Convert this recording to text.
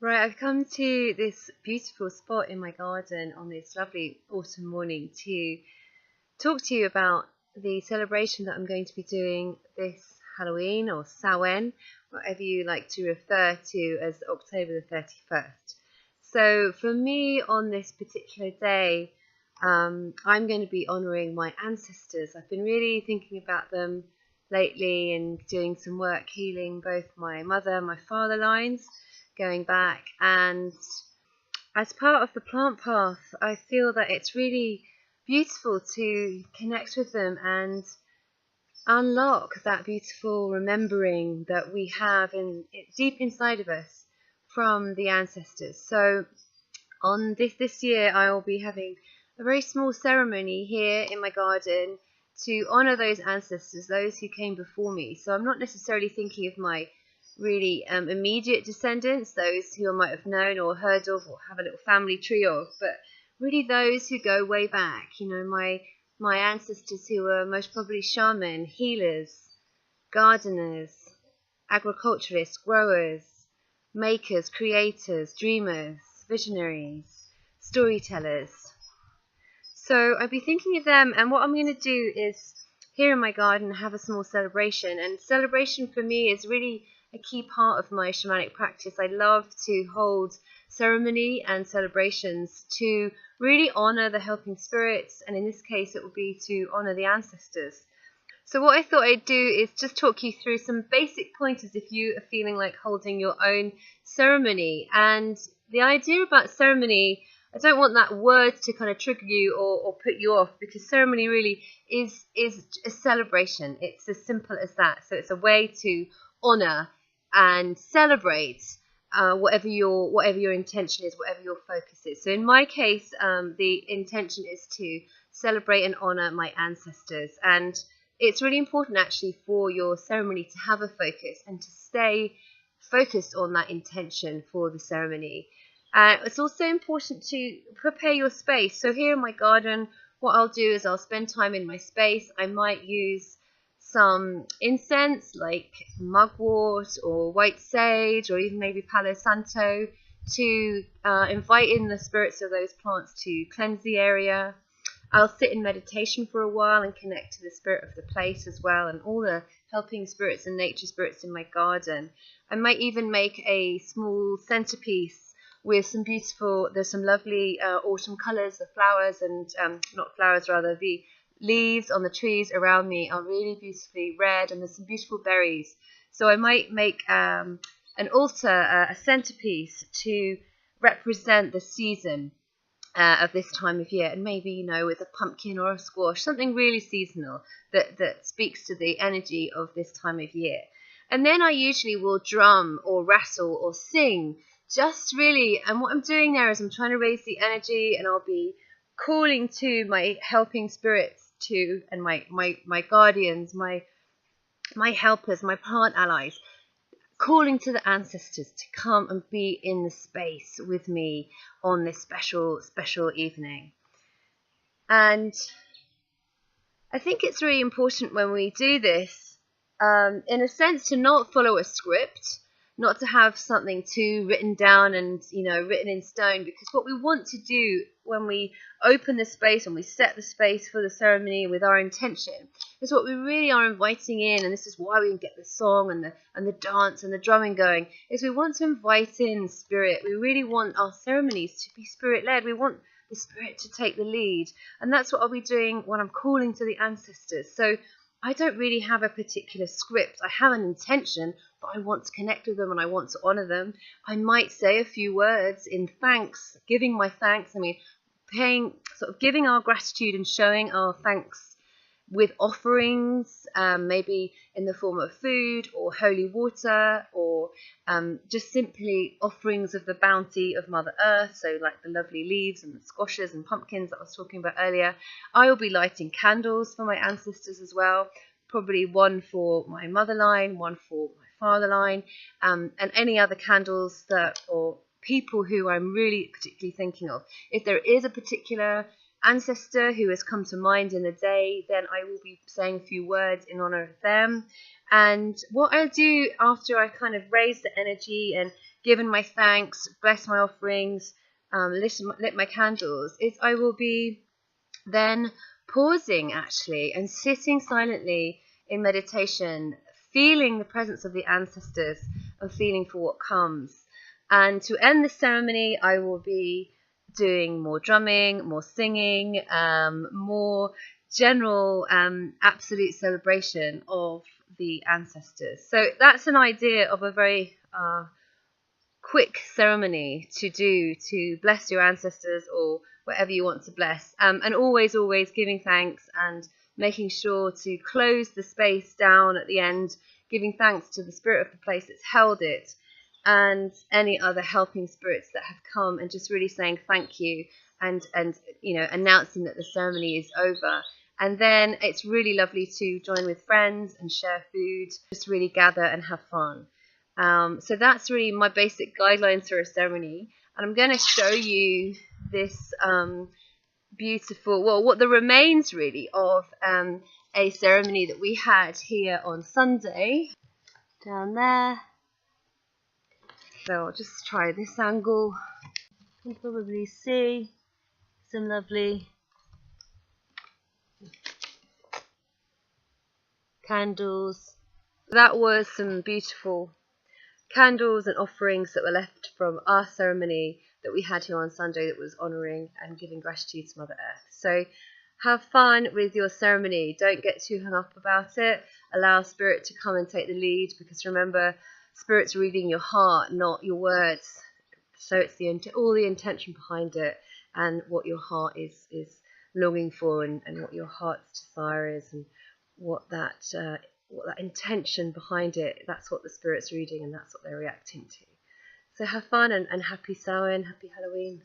Right, I've come to this beautiful spot in my garden on this lovely autumn morning to talk to you about the celebration that I'm going to be doing this Halloween or Samhain, whatever you like to refer to as October the 31st. So for me on this particular day, I'm going to be honouring my ancestors. I've been really thinking about them lately and doing some work healing both my mother and my father lines going back. And as part of the plant path, I feel that it's really beautiful to connect with them and unlock that beautiful remembering that we have deep inside of us from the ancestors. So on this year, I will be having a very small ceremony here in my garden to honour those ancestors, those who came before me. So I'm not necessarily thinking of my really immediate descendants, those who I might have known or heard of or have a little family tree of, but really those who go way back. My ancestors who were most probably shaman, healers, gardeners, agriculturists, growers, makers, creators, dreamers, visionaries, storytellers. So I'd be thinking of them, and what I'm going to do is here in my garden have a small celebration. And celebration for me is really a key part of my shamanic practice. I love to hold ceremony and celebrations to really honor the helping spirits, and in this case, it would be to honor the ancestors. So what I thought I'd do is just talk you through some basic pointers if you are feeling like holding your own ceremony. And the idea about ceremony, I don't want that word to kind of trigger you or put you off, because ceremony really is a celebration. It's as simple as that. So it's a way to honor and celebrate whatever your intention is, whatever your focus is. So in my case, the intention is to celebrate and honor my ancestors. And it's really important actually for your ceremony to have a focus and to stay focused on that intention for the ceremony. It's also important to prepare your space. So here in my garden, what I'll do is I'll spend time in my space. I might use some incense like mugwort or white sage or even maybe Palo Santo to invite in the spirits of those plants to cleanse the area. I'll sit in meditation for a while and connect to the spirit of the place as well, and all the helping spirits and nature spirits in my garden. I might even make a small centerpiece with there's some lovely autumn colours, the flowers and, not flowers rather, the leaves on the trees around me are really beautifully red, and there's some beautiful berries. So I might make an altar, a centerpiece to represent the season of this time of year, and maybe with a pumpkin or a squash, something really seasonal that speaks to the energy of this time of year. And then I usually will drum or rattle or sing, just really, and what I'm doing there is I'm trying to raise the energy, and I'll be calling to my helping spirits too, and my guardians, my helpers, my plant allies, calling to the ancestors to come and be in the space with me on this special evening. And I think it's really important when we do this, in a sense, to not follow a script, not to have something too written down and written in stone, because what we want to do when we open the space, when we set the space for the ceremony with our intention, is what we really are inviting in. And this is why we can get the song and the dance and the drumming going, is we want to invite in spirit. We really want our ceremonies to be spirit led. We want the spirit to take the lead, and that's what I'll be doing when I'm calling to the ancestors. So I don't really have a particular script. I have an intention, but I want to connect with them and I want to honor them. I might say a few words in thanks, giving my thanks. I mean, giving our gratitude and showing our thanks with offerings, maybe in the form of food or holy water, or just simply offerings of the bounty of Mother Earth, so like the lovely leaves and the squashes and pumpkins that I was talking about earlier. I will be lighting candles for my ancestors as well, probably one for my mother line, one for my father line, and any other candles or people who I'm really particularly thinking of. If there is a particular ancestor who has come to mind in the day, then I will be saying a few words in honor of them. And what I'll do after I kind of raise the energy and given my thanks, blessed my offerings, lit my candles, is I will be then pausing actually and sitting silently in meditation, feeling the presence of the ancestors and feeling for what comes. And to end the ceremony, I will be doing more drumming, more singing, more general absolute celebration of the ancestors. So that's an idea of a very quick ceremony to do to bless your ancestors or whatever you want to bless, and always giving thanks and making sure to close the space down at the end, giving thanks to the spirit of the place that's held it and any other helping spirits that have come, and just really saying thank you and announcing that the ceremony is over. And then it's really lovely to join with friends and share food, just really gather and have fun. So that's really my basic guidelines for a ceremony. And I'm going to show you this beautiful, well, what the remains really of a ceremony that we had here on Sunday, down there. So I'll just try this angle. You can probably see some lovely candles. That was some beautiful candles and offerings that were left from our ceremony that we had here on Sunday, that was honouring and giving gratitude to Mother Earth. So have fun with your ceremony. Don't get too hung up about it. Allow Spirit to come and take the lead, because remember, Spirit's reading your heart, not your words. So it's all the intention behind it and what your heart is longing for, and what your heart's desire is, and what that intention behind it, that's what the Spirit's reading, and that's what they're reacting to. So have fun and happy Samhain, happy Halloween.